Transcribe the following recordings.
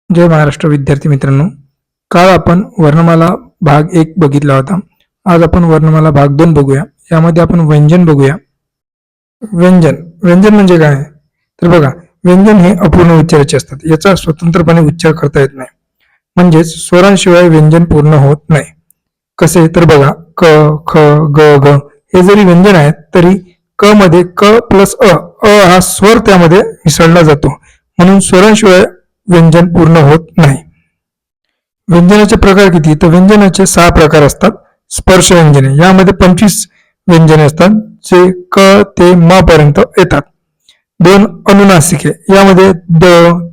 जय महाराष्ट्र विद्यार्थी मित्रांनो, काल आपण वर्णमाला भाग 1 बघितला होता. आज आपण वर्णमाला भाग 2 बघूया. यामध्ये आपण व्यंजन बघूया. व्यंजन म्हणजे काय? तर बघा, व्यंजन हे अपूर्ण उच्चाराचे असतात. याचा स्वतंत्रपणे उच्चार करता येत नाही. म्हणजेच स्वरांशिवाय व्यंजन पूर्ण होत नाही. कसे? तर बघा, क, ख, ग, घ हे जरी व्यंजन आहेत तरी क मध्ये क प्लस अ हा स्वर त्यामध्ये मिसळला जातो. म्हणून स्वरांशिवाय व्यंजन पूर्ण होत नाही. व्यंजनाचे प्रकार किती? तर व्यंजनाचे 6 प्रकार असतात. स्पर्श व्यंजने यामध्ये 25 व्यंजने असतात जे क ते म पर्यंत येतात. 2 अनुनासिके यामध्ये द,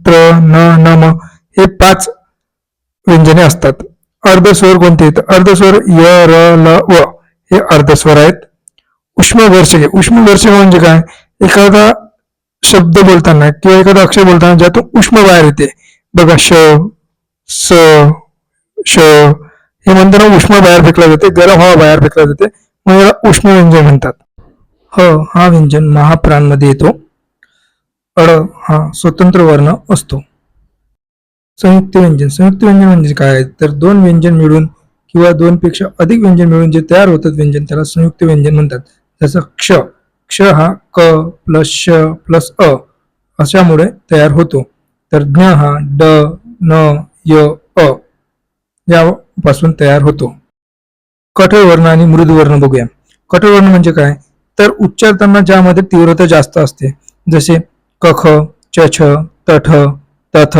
त्र, न, न, म हे 5 व्यंजने असतात. अर्धस्वर कोणते? तर अर्धस्वर य, र, ल, व हे अर्धस्वर आहेत. उष्मघर्षके म्हणजे काय? एखादा शब्द बोलताना किंवा एखादा अक्षर बोलताना ज्यातून उष्म बाहेर येते. बघा, श, स, श हे म्हणताना उष्म बाहेर फेकला जाते, गरम हवा बाहेर फेकला जाते, मग याला उष्म व्यंजन म्हणतात. ह हा व्यंजन महाप्राणमध्ये येतो. अड हा स्वतंत्र वर्ण असतो. संयुक्त व्यंजन म्हणजे काय? तर 2 व्यंजन मिळून किंवा 2 पेक्षा अधिक व्यंजन मिळून जे तयार होतात व्यंजन त्याला संयुक्त व्यंजन म्हणतात. जसं क्ष हा क प्लस श प्लस अ अशामुळे तयार होतो. तर ज्ञ हा ड, न, य, अ यापासून तयार होतो. कठोर वर्ण आणि मृदू वर्ण बघूया. कठोर वर्ण म्हणजे काय? तर उच्चारताना ज्यामध्ये तीव्रता जास्त असते, जसे कख, चछ, तठ, तथ.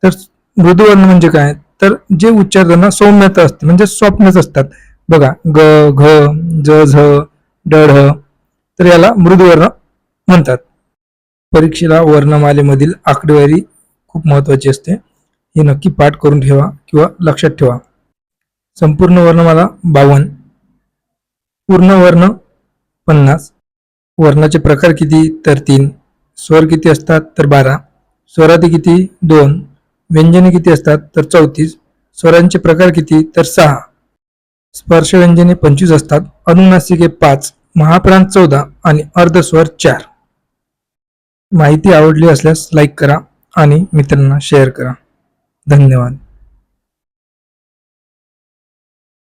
तर मृदू वर्ण म्हणजे काय? तर जे उच्चारताना सौम्यता असते, म्हणजे सॉफ्टनेस असतात. बघा, ग, घ, ज, झ, ड, ढ. तर याला मृदू वर्ण म्हणतात. परीक्षेला वर्णमालेमधील आकडेवारी खूप महत्वाची असते. हे नक्की पाठ करून ठेवा किंवा लक्षात ठेवा. संपूर्ण वर्णमाला 52, पूर्ण वर्ण 50. वर्णाचे प्रकार किती? तर 3. स्वर किती असतात? तर 12. स्वरादी किती? 2. व्यंजने किती असतात? तर 34. स्वरांचे प्रकार किती? तर 6. स्पर्श व्यंजने 25 असतात. अनुनासिके 5, महाप्राण 14 आणि अर्धस्वर 4. माहिती आवडली असल्यास लाईक करा आणि मित्रांना शेअर करा. धन्यवाद.